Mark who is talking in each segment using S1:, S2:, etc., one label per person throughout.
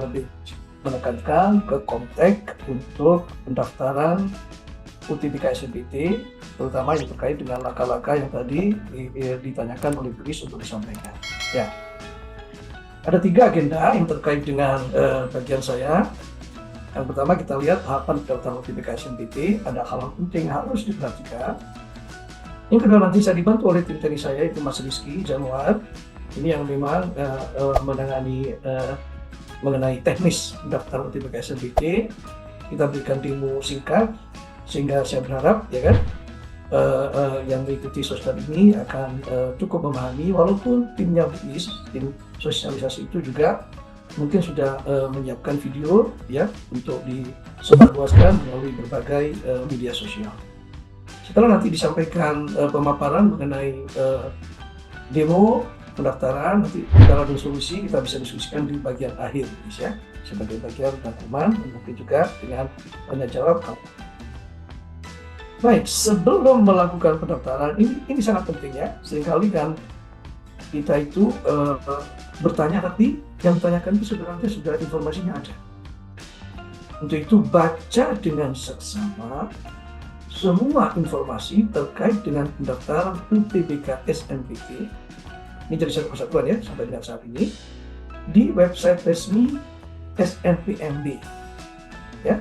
S1: lebih menekankan ke kontak untuk pendaftaran UTBK SNMPT, terutama yang terkait dengan langkah-langkah yang tadi ditanyakan oleh Chris untuk disampaikan. Ya, ada 3 agenda yang terkait dengan bagian saya. Yang pertama kita lihat tahapan pendaftaran UTBK SNMPT, ada hal-hal penting yang harus diperhatikan. Yang kedua nanti saya dibantu oleh tim teknis saya, itu Mas Rizky Januar. Ini yang memang menangani mengenai teknis pendaftaran UTBK SNMPT. Kita berikan demo singkat, sehingga saya berharap ya kan yang mengikuti sosial ini akan cukup memahami, walaupun timnya tim sosialisasi itu juga mungkin sudah menyiapkan video ya untuk disebarluaskan melalui berbagai media sosial. Setelah nanti disampaikan pemaparan mengenai demo pendaftaran, nanti kendala dan solusi kita bisa diskusikan di bagian akhir ya, sebagai bagian rangkuman, mungkin juga dengan tanya jawab. Baik, sebelum melakukan pendaftaran ini sangat penting ya. Seringkali kan kita itu bertanya, tapi yang ditanyakan itu sebenarnya sudah informasinya ada. Untuk itu baca dengan seksama semua informasi terkait dengan pendaftaran UTBK SNMPT. Ini jadi satu kesatuan ya sampai dengan saat ini di website resmi SNPMB ya,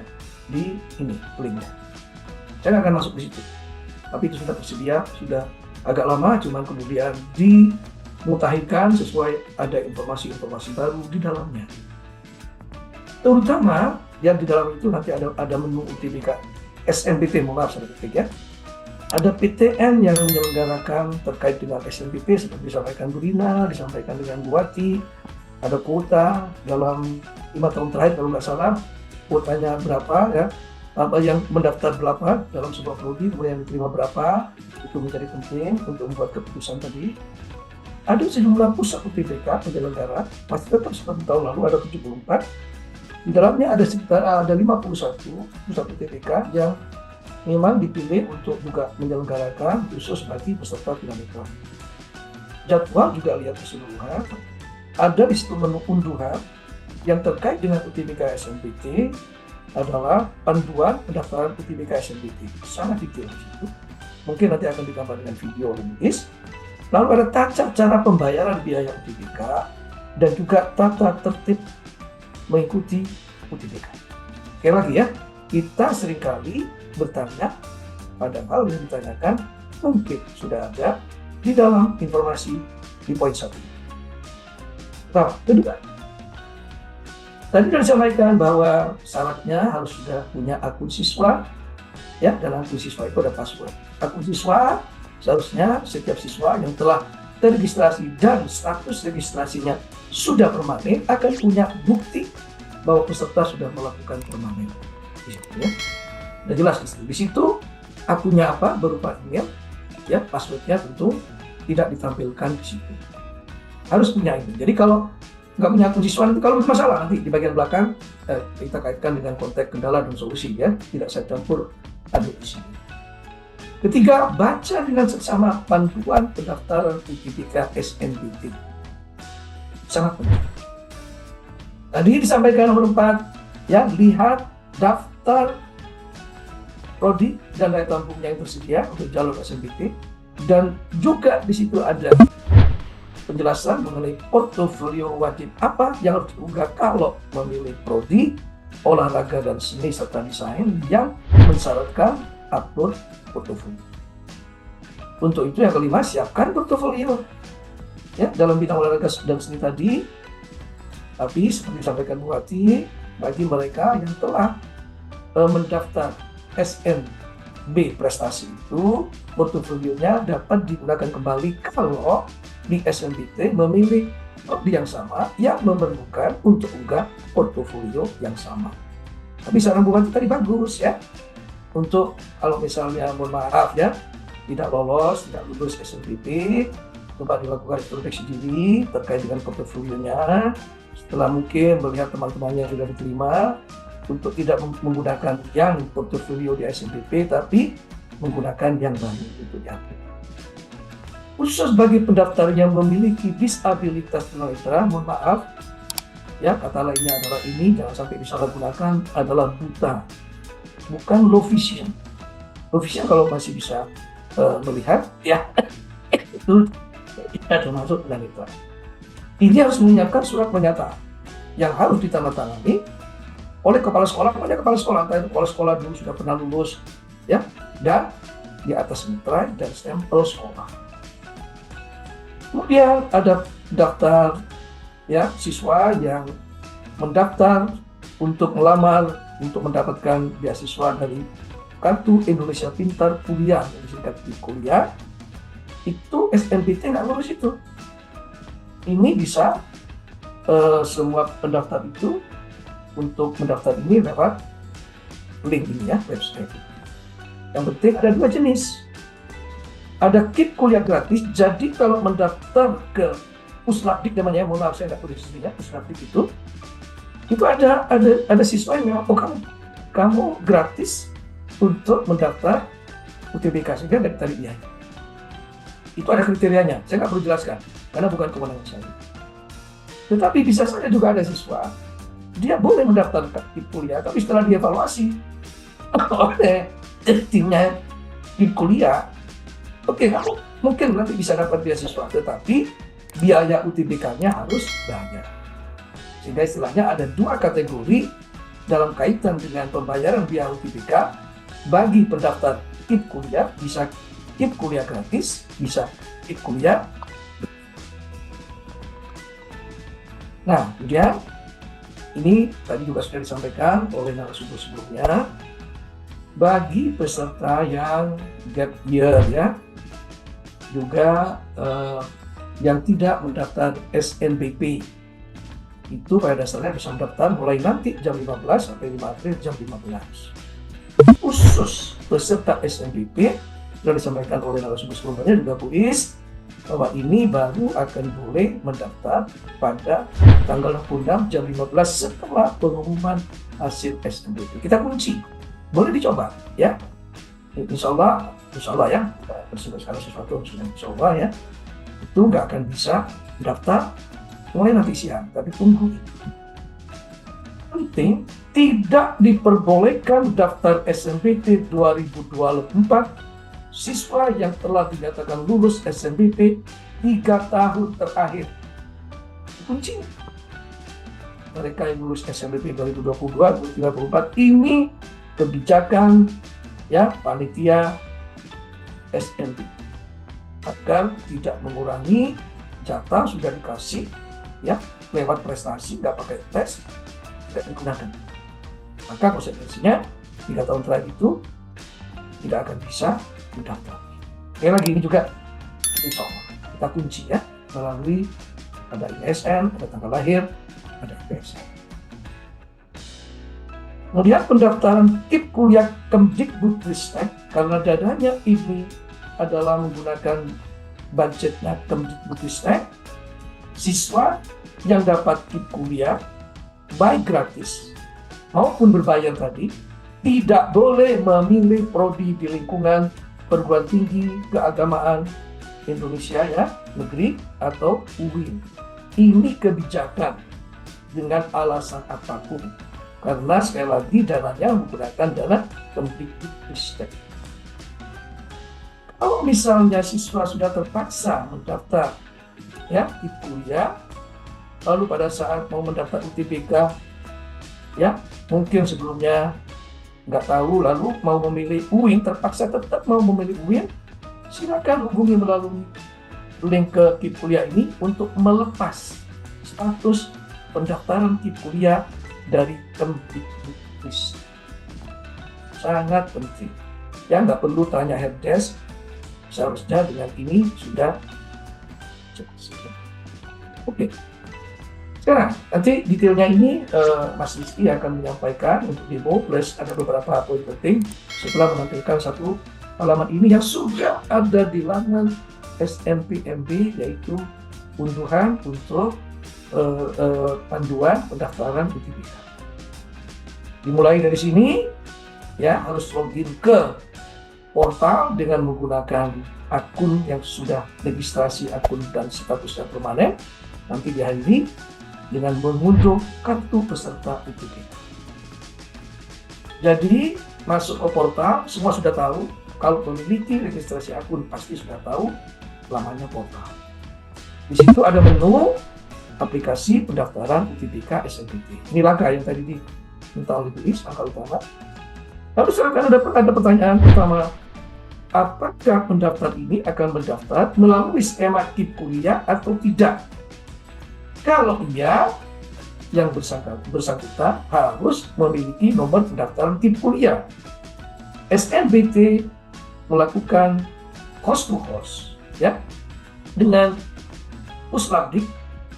S1: di ini linknya. Saya nggak akan masuk di situ, tapi itu sudah tersedia, sudah agak lama, cuman kemudian dimutakhirkan sesuai ada informasi-informasi baru di dalamnya. Terutama yang di dalam itu nanti ada menu UTBK SNMPT, maaf saya ketik ya. Ada PTN yang menyelenggarakan terkait dengan SNMPT seperti disampaikan Bu Rina, disampaikan dengan Bu Wati. Ada kuota dalam 5 tahun terakhir kalau nggak salah, kuotanya berapa ya, apa yang mendaftar berapa dalam sebuah prodi, kemudian yang diterima berapa, itu menjadi penting untuk membuat keputusan tadi. Ada sejumlah pusat UTBK penyelenggara, masih tetap seperti tahun lalu ada 74. Di dalamnya ada sekitar 51 pusat UTBK yang memang dipilih untuk juga menyelenggarakan khusus bagi peserta tunanetra. Jadwal juga lihat keseluruhan. Ada di situ menu unduhan yang terkait dengan UTBK SNMPT adalah panduan pendaftaran UTBK SNMPT. Sangat detail di situ. Mungkin nanti akan ditambah dengan video linkis. Lalu ada tata cara pembayaran biaya UTBK dan juga tata tertib mengikuti UTBK. Sekali lagi ya, kita seringkali bertanya, padahal yang ditanyakan mungkin sudah ada di dalam informasi di poin 1. Nah, kedua, tadi sudah disampaikan bahwa syaratnya harus sudah punya akun siswa, ya, dan akun siswa itu ada password. Akun siswa seharusnya setiap siswa yang telah terregistrasi dan status registrasinya sudah permanen akan punya bukti bahwa peserta sudah melakukan permanen. Di situ ya, udah jelas di situ akunnya apa berupa email, ya, passwordnya tentu tidak ditampilkan di situ. Harus punya email. Jadi kalau nggak punya akun siswa nanti kalau bermasalah nanti di bagian belakang kita kaitkan dengan konteks kendala dan solusi ya, tidak saya campur aduk di sini. Ketiga, baca dengan seksama panduan pendaftaran UTBK SNMPT. Sangat penting. Tadi disampaikan nomor 4, ya, lihat daftar prodi dan daya tampungnya yang tersedia untuk jalur SNMPT, dan juga di situ ada penjelasan mengenai portofolio wajib apa yang harus diunggah kalau memilih prodi olahraga dan seni serta desain yang mensyaratkan upload portofolio. Untuk itu yang kelima, siapkan portofolio ya dalam bidang olahraga dan seni tadi. Tapi seperti disampaikan Bu Wati, bagi mereka yang telah mendaftar SNB prestasi itu, portofolionya dapat digunakan kembali kalau di SNMPT memilih prodi yang sama yang memerlukan untuk unggah portofolio yang sama. Tapi saran Bu Wati tadi bagus ya. Untuk kalau misalnya mohon maaf ya, tidak lulus SNMPT, coba dilakukan introspeksi diri terkait dengan portofolionya. Setelah mungkin melihat teman-temannya sudah diterima, untuk tidak menggunakan yang portofolio di SNMPT, tapi menggunakan yang baru itu ya. Khusus bagi pendaftar yang memiliki disabilitas tunanetra, mohon maaf, Ya, kata lainnya adalah ini jangan sampai disalahgunakan adalah buta, bukan low vision. Low vision kalau masih bisa melihat, ya itu ya termasuk tunanetra. Ini harus menyiapkan surat pernyataan yang harus ditandatangani oleh kepala sekolah, entah itu kepala sekolah dulu sudah pernah lulus, ya, dan di atas meterai dan stempel sekolah. Kemudian ada daftar, ya, siswa yang mendaftar untuk melamar untuk mendapatkan beasiswa dari Kartu Indonesia Pintar Kuliah, yang disingkat kuliah. Itu SNBT nggak ngurus itu. Ini bisa semua pendaftar itu untuk mendaftar ini lewat link ini, ya, website. Yang penting ada dua jenis. Ada KIP kuliah gratis. Jadi kalau mendaftar ke Pusnakdik namanya, mohon maaf saya nggak tulis istrinya, Pusnakdik itu ada siswa yang oh kamu gratis untuk mendaftar UTBK, sehingga nggak ditarik biaya. Itu ada kriterianya, saya nggak perlu jelaskan karena bukan kewenangan saya. Tetapi bisa saja juga ada siswa dia boleh mendaftar KIP kuliah, tapi setelah dievaluasi oleh timnya KIP kuliah, oke, kamu mungkin nanti bisa dapat beasiswa, tetapi biaya UTBK-nya harus bayar. Sehingga istilahnya ada dua kategori dalam kaitan dengan pembayaran biaya UTBK bagi pendaftar KIP kuliah, bisa KIP kuliah gratis, bisa KIP kuliah. Nah, kemudian ini tadi juga sudah disampaikan oleh narasumber sebelumnya, bagi peserta yang gap year, ya, juga yang tidak mendaftar SNBP, itu pada dasarnya bisa mendaftar mulai nanti jam 15 sampai 5 April jam 15. Khusus peserta SNBP, sudah disampaikan oleh narasumber sebelumnya juga Bu Is, bahwa ini baru akan boleh mendaftar pada tanggal 26 jam 15 setelah pengumuman hasil SNBP. Kita kunci, boleh dicoba, ya. Insya Allah ya, segala sesuatu insya Allah, ya, itu nggak akan bisa daftar mulai nanti siang, tapi tunggu. Penting, tidak diperbolehkan daftar SNBP 2024 siswa yang telah dinyatakan lulus SNBP 3 tahun terakhir. Kunci. Mereka yang lulus SNBP 2022-2024 ini kebijakan, ya, panitia SNBP agar tidak mengurangi jatah sudah dikasih, ya, lewat prestasi, nggak pakai tes, tidak digunakan. Maka konsekuensinya 3 tahun terakhir itu tidak akan bisa didaftar. Sekali lagi ini juga insya Allah kita kunci, ya, melalui ada ISN, ada tanggal lahir, ada IPS. Kemudian pendaftaran KIP kuliah Kemdikbudristek, karena dananya ini adalah menggunakan budgetnya Kemdikbudristek, siswa yang dapat KIP kuliah baik gratis maupun berbayar tadi tidak boleh memilih prodi di lingkungan perguruan tinggi keagamaan Indonesia, ya, negeri atau UIN. Ini kebijakan dengan alasan apapun, karena sekali lagi dananya menggunakan dana Kemdikbudristek. Kalau misalnya siswa sudah terpaksa mendaftar, ya, di kuliah, lalu pada saat mau mendaftar UTBK, ya, mungkin sebelumnya nggak tahu, lalu mau memilih UIN, terpaksa tetap mau memilih UIN, silakan hubungi melalui link ke KIP kuliah ini untuk melepas status pendaftaran KIP kuliah dari Kemdikbudristek. Sangat penting, ya, nggak perlu tanya helpdesk, seharusnya dengan ini sudah jelas. Oke. Sekarang, nanti detailnya ini Mas Rizky akan menyampaikan untuk demo, plus ada beberapa poin penting setelah menampilkan satu halaman ini yang sudah ada di laman SNPMB, yaitu unduhan untuk panduan pendaftaran UTBK. Dimulai dari sini, ya, harus login ke portal dengan menggunakan akun yang sudah registrasi akun dan statusnya permanen. Nanti di hari ini dengan mengunduh kartu peserta UTBK. Jadi masuk ke portal, semua sudah tahu. Kalau memiliki registrasi akun pasti sudah tahu namanya portal. Di situ ada menu aplikasi pendaftaran UTBK SNMPT. Ini langkah yang tadi diminta oleh Luis, langkah utama. Lalu silakan ada pertanyaan pertama, apakah pendaftar ini akan mendaftar melalui skema KIP kuliah atau tidak? Kalau iya, yang bersangkutan harus memiliki nomor pendaftaran KIP kuliah. SNMPT melakukan host to host, ya, dengan Puslabdik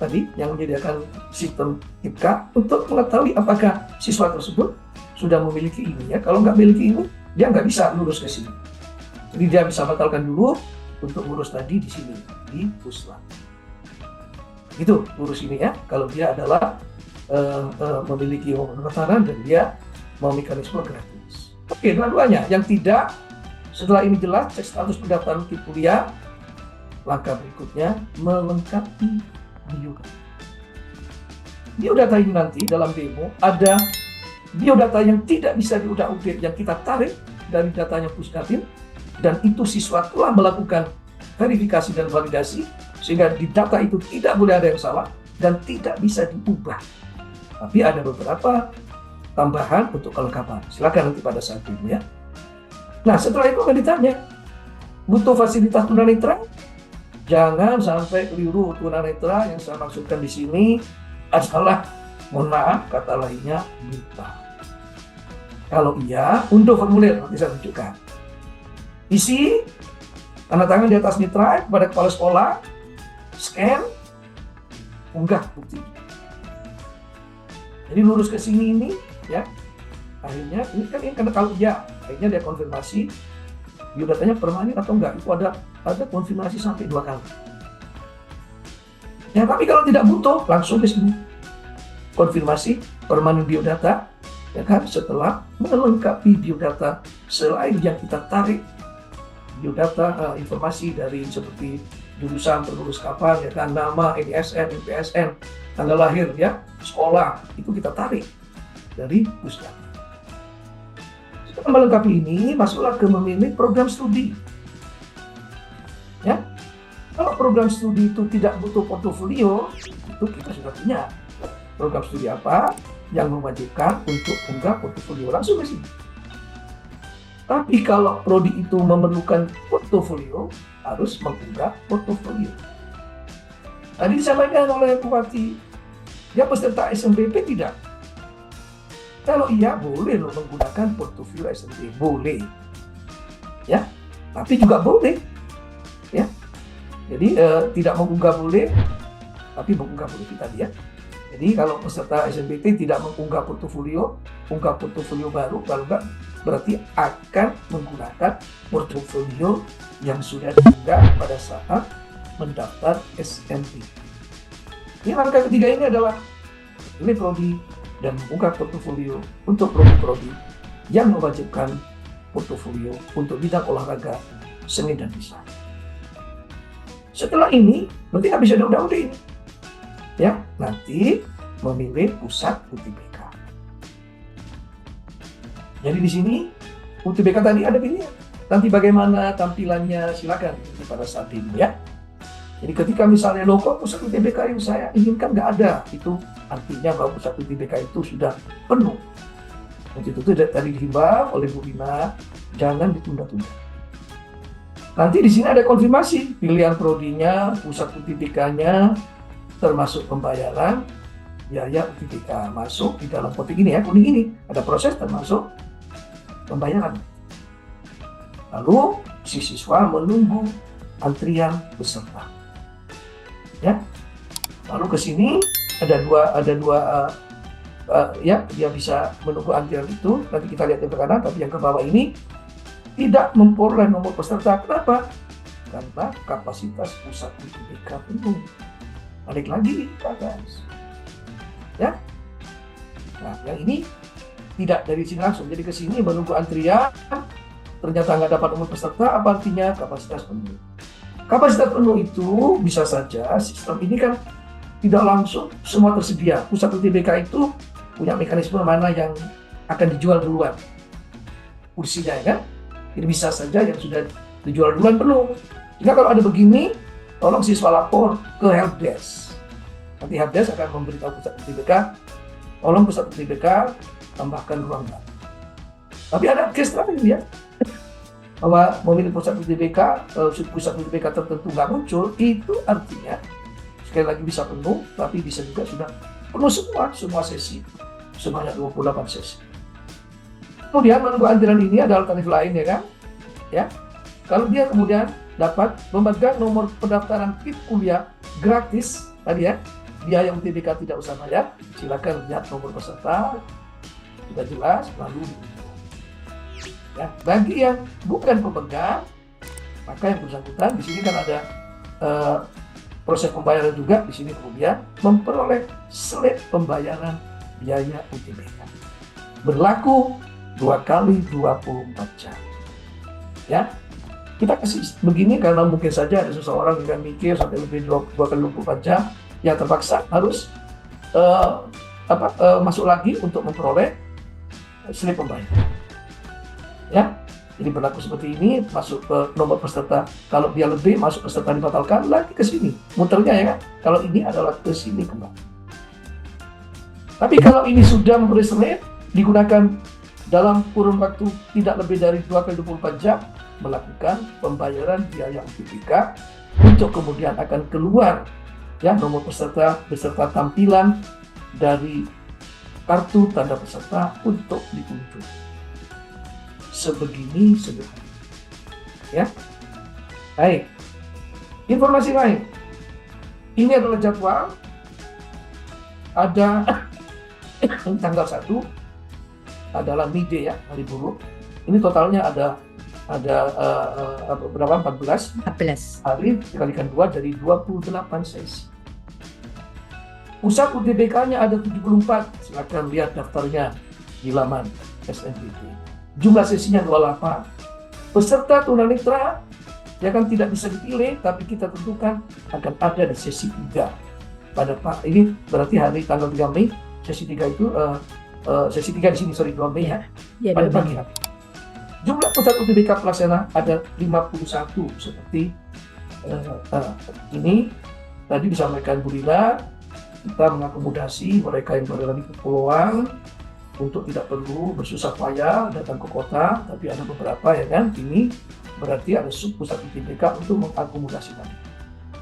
S1: tadi yang menyediakan sistem KIPK untuk mengetahui apakah siswa tersebut sudah memiliki ini, ya. Kalau nggak memiliki ini, dia nggak bisa lulus ke sini. Jadi dia bisa batalkan dulu untuk ngurus tadi di sini di Puslab. Itu urus ini, ya. Kalau dia adalah memiliki pendaftaran dan dia mau mekanisme gratis. Oke, dua-duanya. Yang tidak, setelah ini jelas cek status pendaftaran KIP kuliah, langkah berikutnya melengkapi biodata. Biodata ini nanti dalam demo ada biodata yang tidak bisa diudak-udik yang kita tarik dari datanya Pusdatin, dan itu siswa telah melakukan verifikasi dan validasi sehingga di data itu tidak boleh ada yang salah dan tidak bisa diubah. Tapi ada beberapa tambahan untuk kelengkapan. Silakan nanti pada saat itu, ya. Nah, setelah itu akan ditanya, butuh fasilitas tunanetra? Jangan sampai keliru. Tunanetra yang saya maksudkan di sini adalah, mohon maaf, kata lainnya buta. Kalau iya, unduh formulir, nanti saya tunjukkan. Isi, tanda tangan di atas mitra kepada kepala sekolah, scan, unggah bukti. Jadi lurus ke sini ini, ya. Akhirnya ini kan kalau iya, akhirnya dia konfirmasi biodatanya permanen atau enggak. Itu ada konfirmasi sampai 2 kali. Ya, tapi kalau tidak butuh, langsung ke sini. Konfirmasi permanen biodata, ya kan, setelah melengkapi biodata selain yang kita tarik biodata informasi dari seperti jurusan, terlulus kapan, ya kan, nama, NISN, NPSN, tanggal lahir, ya, sekolah, itu kita tarik dari Pusdata. Setelah melengkapi ini, masuklah ke memilih program studi. Ya, kalau program studi itu tidak butuh portofolio, itu kita sudah punya. Program studi apa yang mewajibkan untuk unggah portofolio langsung ke sini. Tapi kalau prodi itu memerlukan portofolio, harus mengunggah portofolio. Tadi disampaikan oleh Bupati, dia peserta SNMP tidak? Kalau iya, boleh loh menggunakan portofolio SNMP, boleh. Ya, tapi juga boleh. Ya, jadi tidak mengunggah boleh, tapi mengunggah boleh kita lihat. Jadi kalau peserta SNMPT tidak mengunggah portofolio, unggah portofolio baru, kalau enggak berarti akan menggunakan portofolio yang sudah diunggah pada saat mendaftar SNMP. Ini langkah ketiga ini adalah pilih prodi dan mengunggah portofolio untuk prodi-prodi yang mewajibkan portofolio untuk bidang olahraga, seni dan desain. Setelah ini, nanti habis ada udah-udah ini. Ya, nanti memilih pusat UTBK. Jadi di sini UTBK tadi ada pilihan. Nanti bagaimana tampilannya silakan pada saat ini, ya. Jadi ketika misalnya loh kok pusat UTBK yang saya inginkan nggak ada, itu artinya bahwa pusat UTBK itu sudah penuh. Untuk itu tadi dihimbau oleh Bu Rina, jangan ditunda-tunda. Nanti di sini ada konfirmasi pilihan prodinya, pusat UTBK-nya, termasuk pembayaran biaya UTBK masuk di dalam kotak ini, ya, kuning ini ada proses termasuk pembayaran. Lalu si siswa menunggu antrian peserta, ya. Lalu ke sini ada dua ya, dia bisa menunggu antrian itu. Nanti kita lihat yang ke kanan, tapi yang ke bawah ini tidak memperoleh nomor peserta. Kenapa? Karena kapasitas pusat UTBK penuh. Balik lagi ke atas, ya. Nah, yang ini tidak dari sini langsung, jadi ke sini menunggu antrian, ternyata nggak dapat nomor peserta. Apa artinya? Kapasitas penuh. Kapasitas penuh itu bisa saja sistem ini kan tidak langsung semua tersedia. Pusat UTBK itu punya mekanisme mana yang akan dijual duluan kursinya, ya kan? Jadi bisa saja yang sudah dijual duluan penuh. Jika kalau ada begini, tolong siswa lapor ke helpdesk. Nanti helpdesk akan memberitahu pusat UTBK, tolong pusat UTBK tambahkan ruang baru. Tapi ada case lain ya, bahwa memilih pusat UTBK tertentu nggak muncul, itu artinya sekali lagi bisa penuh, tapi bisa juga sudah penuh semua sesi, sebanyak 28 sesi. Kemudian menunggu antrian ini ada alternatif lain, ya kan? Ya, kalau dia kemudian dapat memegang nomor pendaftaran PIP kuliah gratis tadi ya, biaya UTBK tidak usah bayar, silakan lihat nomor peserta, sudah jelas, lalu ya, bagi yang bukan pemegang, maka yang bersangkutan di sini kan ada proses pembayaran juga di sini, kemudian memperoleh slip pembayaran biaya UTBK berlaku 2 kali 24 jam. Ya, kita kasih begini karena mungkin saja ada seseorang yang mikir sampai lebih 2 kali 24 jam, yang terpaksa harus masuk lagi untuk memperoleh slip pembayaran. Ya, jadi berlaku seperti ini, masuk ke nomor peserta. Kalau dia lebih, masuk peserta dibatalkan, lagi ke sini, muternya ya kan. Kalau ini adalah ke sini kembali. Tapi kalau ini sudah memberi slip, digunakan dalam kurun waktu tidak lebih dari 2 kali 24 jam, melakukan pembayaran biaya UTBK, untuk kemudian akan keluar ya nomor peserta beserta tampilan dari kartu tanda peserta untuk diunduh. Sebegini sederhana. Ya. Baik. Informasi lain. Ini adalah jadwal. Ada tanggal 1 adalah May-Day ya, hari buruh. Ini totalnya ada berapa? 14 hari dikalikan 2 dari 28 sesi. Pusat UTBK-nya ada 74. Silakan lihat daftarnya di laman SNBP. Jumlah sesinya 28. Peserta tunanetra ya kan tidak bisa dipilih, tapi kita tentukan akan ada di sesi 3. Pada ini berarti hari tanggal 3 Mei, sesi 3 itu sesi 3 di sini, 2 Mei ya, pada pagi hari. Jumlah pusat UTBK pelaksana ada 51 seperti ini tadi disampaikan Bu Lila. Kita mengakomodasi mereka yang berada di kepulauan untuk tidak perlu bersusah payah datang ke kota, tapi ada beberapa ya kan, ini berarti ada sub pusat UTBK untuk mengakomodasi tadi.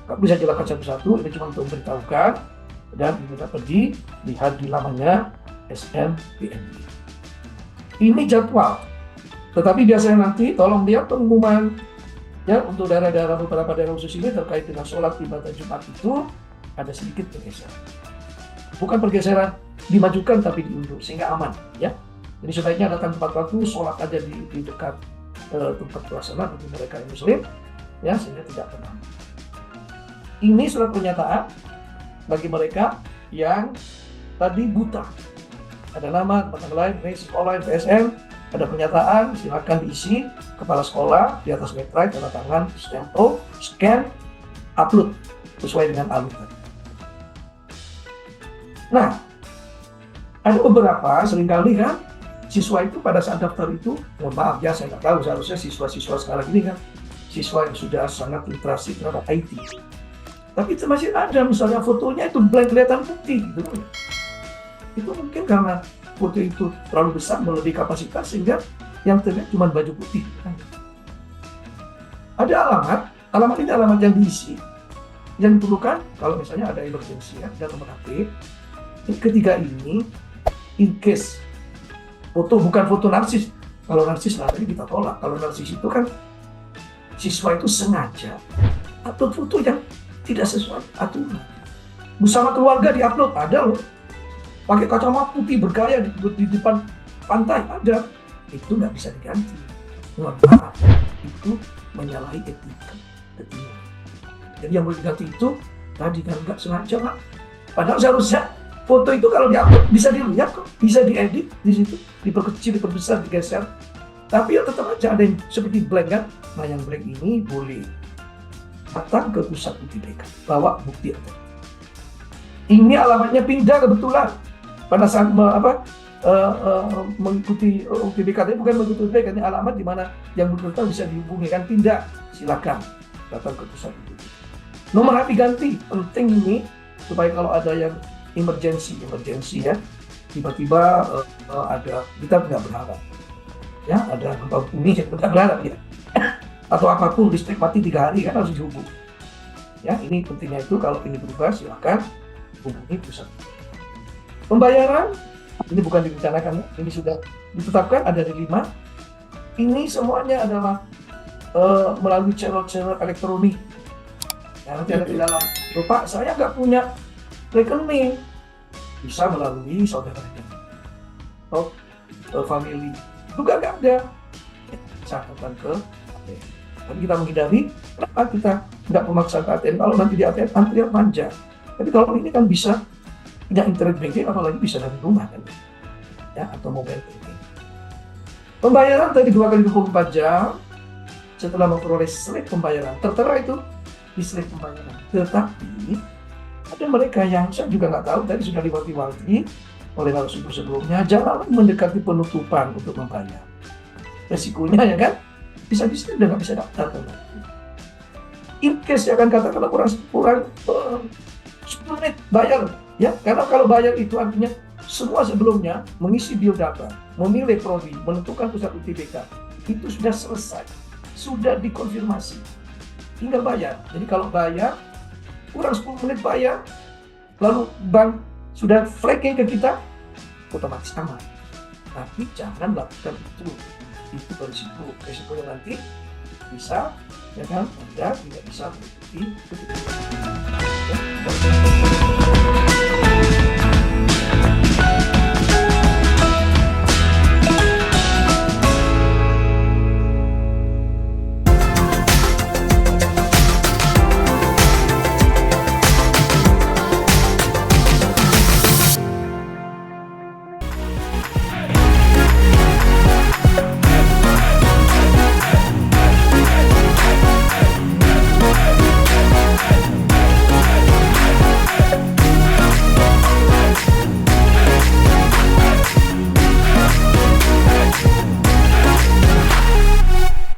S1: Kak bisa jelaskan satu-satu, ini cuma untuk memberitahukan, dan ini dapat dilihat di lamannya SNBNP. Ini jadwal, tetapi biasanya nanti tolong lihat pengumuman ya untuk daerah-daerah, beberapa daerah khusus ini terkait dengan sholat ibadah Jumat itu ada sedikit pergeseran. Bukan pergeseran dimajukan tapi diundur sehingga aman ya. Jadi sebaiknya datang tepat waktu, sholat aja di dekat tempat pelaksana bagi mereka yang muslim ya, sehingga tidak tenang. Ini surat pernyataan bagi mereka yang tadi buta. Ada nama, tempat lain, sekolah, PSN, ada pernyataan, silakan diisi, kepala sekolah di atas meterai, tanda tangan, stempel, scan, upload sesuai dengan alur. Nah, ada beberapa seringkali kan siswa itu pada saat daftar itu, mohon maaf ya, saya nggak tahu, seharusnya siswa-siswa sekarang ini kan siswa yang sudah sangat literasi terhadap IT. Tapi itu masih ada misalnya fotonya itu blank, kelihatan putih gitu. Itu mungkin karena foto itu terlalu besar melebihi kapasitas sehingga yang terlihat cuma baju putih. Ada alamat ini alamat yang diisi, yang diperlukan kalau misalnya ada emergency ya, dan nomor HP. Ketiga ini, in case foto bukan foto narsis. Kalau narsis nanti kita tolak. Kalau narsis itu kan siswa itu sengaja upload foto yang tidak sesuai aturan. Bersama keluarga diupload, ada loh. Pakai kacamata putih bergaya di depan pantai, ada. Itu nggak bisa diganti. Mohon maaf, itu menyalahi etika. Jadi yang boleh diganti itu tadi kan nggak sengaja Pak. Padahal seharusnya foto itu kalau diupload bisa dilihat kok, bisa diedit di situ, diperkecil, diperbesar, digeser. Tapi ya tetap aja ada yang seperti blank kan. Nah yang blank ini boleh datang ke pusat UTBK, bawa bukti ada. Ini alamatnya pindah kebetulan pada saat mengikuti UTBK, tapi bukan mengikuti UTBK, ini alamat di mana yang bersangkutan bisa dihubungi, kan pindah, silakan datang ke pusat UTBK. Nomor HP ganti penting ini supaya kalau ada yang emergency ya, tiba-tiba ada, kita nggak berharap ya, ada gempa bumi, kita nggak berharap ya, atau apapun, listrik mati 3 hari kan harus dihubung ya. Ini pentingnya itu, kalau ini berubah silakan hubungi pusat. Pembayaran ini bukan direncanakan, ini sudah ditetapkan, ada di 5. Ini semuanya adalah melalui channel-channel elektronik. Ya, nanti ada di dalam, Pak saya nggak punya rekening, bisa melalui saudara atau family, juga nggak ada, catatan ke ATM. Tapi kita menghindari, kenapa kita nggak memaksa ke ATM, kalau nanti di ATM antrian panjang. Tapi kalau ini kan bisa punya internet banking, apalagi bisa dari rumah kan, ya, atau mobile banking. Pembayaran tadi 2 kali 24 jam setelah memperoleh slip pembayaran, tertera itu di slip pembayaran. Tetapi ada mereka yang saya juga nggak tahu, tadi sudah diwanti-wanti oleh narasumber sebelumnya, jangan mendekati penutupan untuk membayar. Resikonya ya kan, bisa-bisa udah nggak bisa daftar kan. In case ya kan, katakanlah kurang 10 menit bayar ya, karena kalau bayar itu artinya semua sebelumnya mengisi biodata, memilih prodi, menentukan pusat UTBK, itu sudah selesai, sudah dikonfirmasi, tinggal bayar. Jadi kalau bayar kurang 10 menit bayar, lalu bank sudah flagging ke kita, otomatis aman. Tapi jangan lakukan itu berisiko yang nanti bisa ya kan, Anda tidak bisa mengikuti.